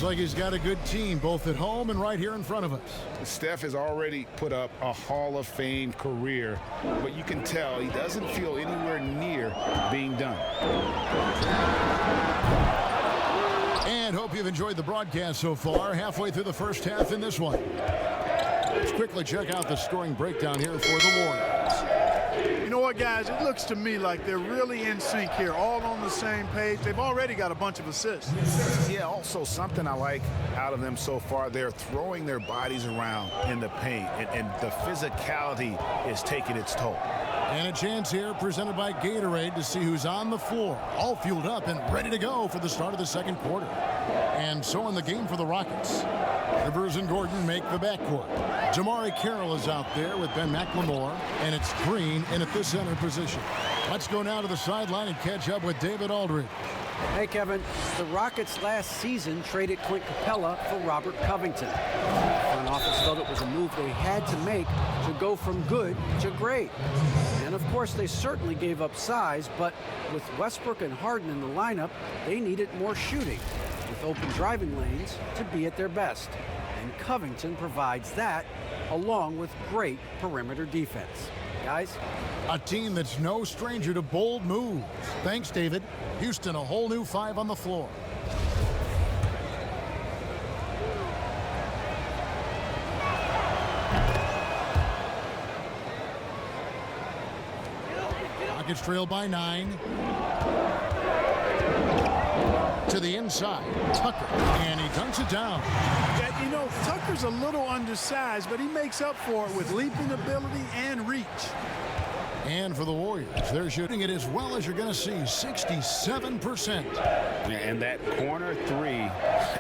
like he's got a good team, both at home and right here in front of us. Steph has already put up a Hall of Fame career, but you can tell he doesn't feel anywhere near being done. And hope you've enjoyed the broadcast so far. Halfway through the first half in this one. Let's quickly check out the scoring breakdown here for the Warriors. You know what, guys? It looks to me like they're really in sync here, all on the same page. They've already got a bunch of assists. Yeah, also something I like out of them so far, they're throwing their bodies around in the paint, and the physicality is taking its toll. And a chance here presented by Gatorade to see who's on the floor, all fueled up and ready to go for the start of the second quarter. And so in the game for the Rockets, Rivers and Gordon make the backcourt. Jamari Carroll is out there with Ben McLemore, and it's Green in at the center position. Let's go now to the sideline and catch up with David Aldridge. Hey, Kevin. The Rockets last season traded Clint Capella for Robert Covington. The front office felt it was a move they had to make to go from good to great. And, of course, they certainly gave up size, but with Westbrook and Harden in the lineup, they needed more shooting, with open driving lanes to be at their best. And Covington provides that, along with great perimeter defense. Guys? A team that's no stranger to bold moves. Thanks, David. Houston, a whole new 5 on the floor. Rockets trail by 9. To the inside, Tucker, and he dunks it down. Yeah, you know, Tucker's a little undersized, but he makes up for it with leaping ability and reach. And for the Warriors, they're shooting it as well as you're going to see, 67%. And that corner three,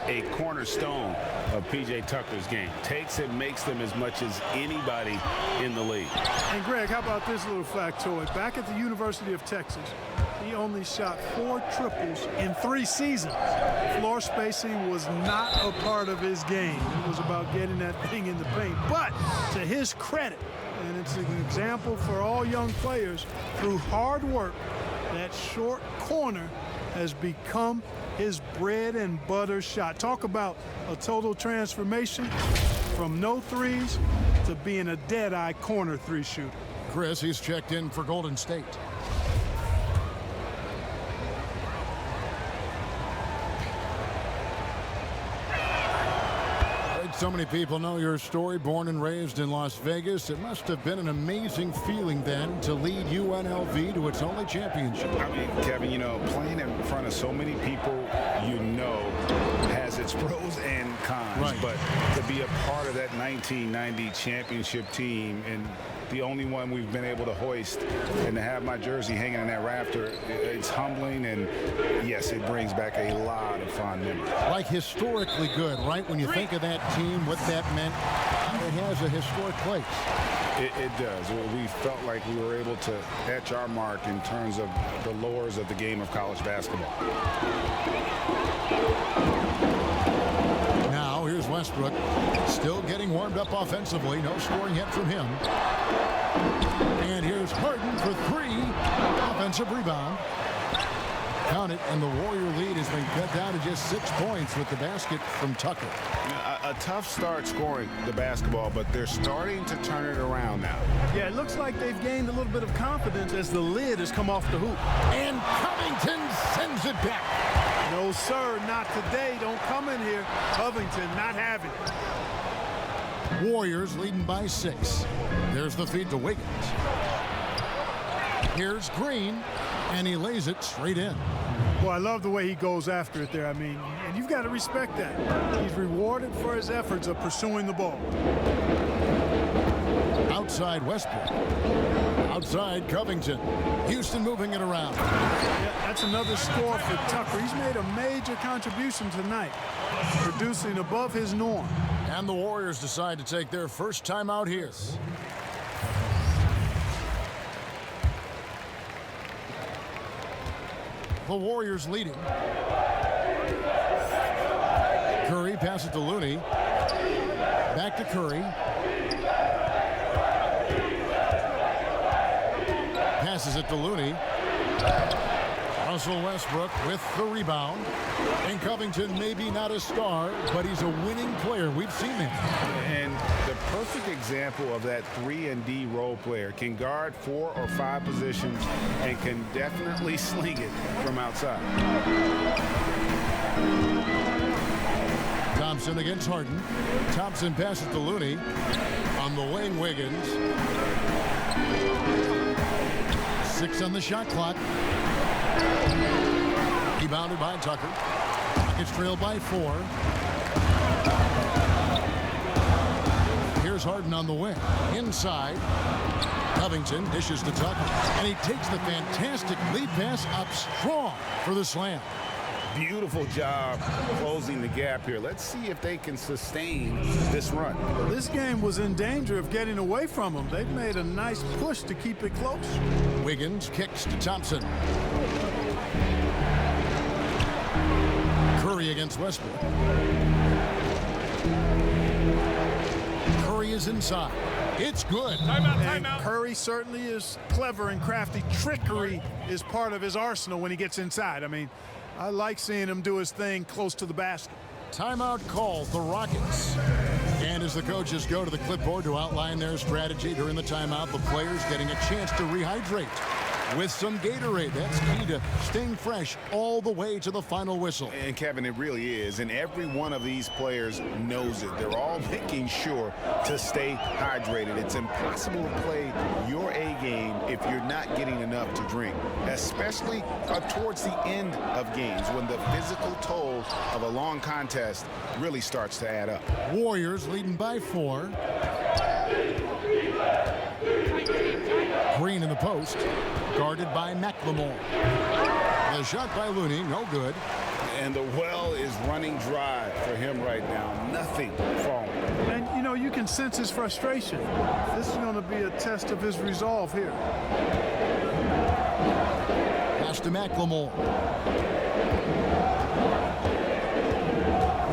a cornerstone of P.J. Tucker's game. Takes it, makes them as much as anybody in the league. And, Greg, how about this little factoid? Back at the University of Texas, he only shot 4 triples in 3 seasons. Floor spacing was not a part of his game. It was about getting that thing in the paint. But to his credit, and it's an example for all young players, through hard work, that short corner has become his bread and butter shot. Talk about a total transformation from no threes to being a dead-eye corner 3 shooter. Chris, he's checked in for Golden State. So many people know your story. Born and raised in Las Vegas, it must have been an amazing feeling then to lead UNLV to its only championship. I mean, Kevin, you know, playing in front of so many people you know has its pros and cons. Right. But to be a part of that 1990 championship team and the only one we've been able to hoist and to have my jersey hanging in that rafter, it's humbling, and yes, it brings back a lot of fond memories. Like historically good, right? When you think of that team, what that meant, it has a historic place. It does. We felt like we were able to etch our mark in terms of the lures of the game of college basketball. Now, here's Westbrook, still getting warmed up offensively. No scoring yet from him. And here's Harden for 3. Offensive rebound. Count it, and the Warrior lead has been cut down to just 6 points with the basket from Tucker. A tough start scoring the basketball, but they're starting to turn it around now. Yeah, it looks like they've gained a little bit of confidence as the lid has come off the hoop. And Covington sends it back. No, sir, not today. Don't come in here. Covington not having it. Warriors leading by 6. There's the feed to Wiggins. Here's Green, and he lays it straight in. Boy, I love the way he goes after it there. I mean, and you've got to respect that. He's rewarded for his efforts of pursuing the ball. Outside Westbrook. Outside Covington. Houston moving it around. Yeah, that's another score for Tucker. He's made a major contribution tonight, producing above his norm. And the Warriors decide to take their first time out here. The Warriors leading. Curry passes to Looney. Back to Curry. Passes it to Looney. Russell Westbrook with the rebound. And Covington maybe not a star, but he's a winning player. We've seen that. And the perfect example of that 3-and-D role player can guard 4 or 5 positions and can definitely sling it from outside. Thompson against Harden. Thompson passes to Looney. On the wing, Wiggins. 6 on the shot clock. Rebounded by Tucker. Rockets trailed by 4. Here's Harden on the wing. Inside. Covington dishes to Tucker. And he takes the fantastic lead pass up strong for the slam. Beautiful job closing the gap here. Let's see if they can sustain this run. This game was in danger of getting away from them. They've made a nice push to keep it close. Wiggins kicks to Thompson. Curry against Westbrook. Curry is inside. It's good. Timeout. Curry certainly is clever and crafty. Trickery is part of his arsenal when he gets inside. I mean, I like seeing him do his thing close to the basket. Timeout called the Rockets. And as the coaches go to the clipboard to outline their strategy during the timeout, the players getting a chance to rehydrate with some Gatorade. That's key to staying fresh all the way to the final whistle. And Kevin, it really is. And every one of these players knows it. They're all making sure to stay hydrated. It's impossible to play your A game if you're not getting enough to drink, especially towards the end of games when the physical toll of a long contest really starts to add up. Warriors leading by 4. Green in the post, guarded by McLemore. The shot by Looney, no good. And the well is running dry for him right now. Nothing falling. And, you know, you can sense his frustration. This is going to be a test of his resolve here. Pass to McLemore.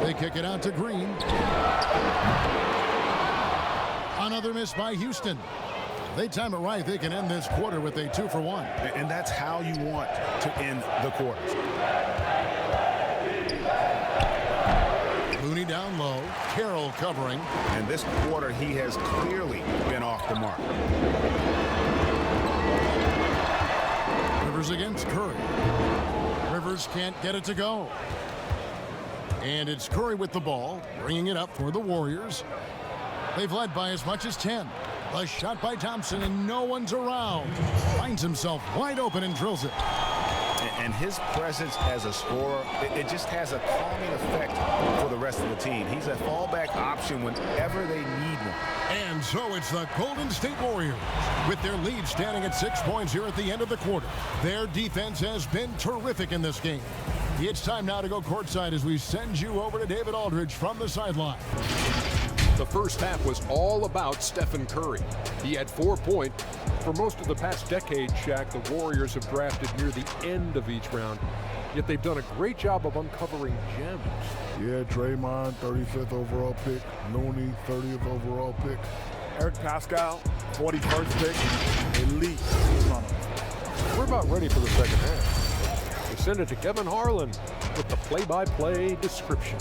They kick it out to Green. Another miss by Houston. They time it right. They can end this quarter with a 2-for-1. And that's how you want to end the quarters. Looney down low. Carroll covering. And this quarter, he has clearly been off the mark. Rivers against Curry. Rivers can't get it to go. And it's Curry with the ball, bringing it up for the Warriors. They've led by as much as 10. A shot by Thompson, and no one's around. Finds himself wide open and drills it. And his presence as a scorer, it just has a calming effect for the rest of the team. He's a fallback option whenever they need one. And so it's the Golden State Warriors with their lead standing at 6 points here at the end of the quarter. Their defense has been terrific in this game. It's time now to go courtside as we send you over to David Aldridge from the sideline. The first half was all about Stephen Curry. He had 4 points. For most of the past decade, Shaq, the Warriors have drafted near the end of each round, yet they've done a great job of uncovering gems. Yeah, Draymond, 35th overall pick. Looney, 30th overall pick. Eric Pascal, 41st pick. Elite. We're about ready for the second half. We send it to Kevin Harlan with the play-by-play description.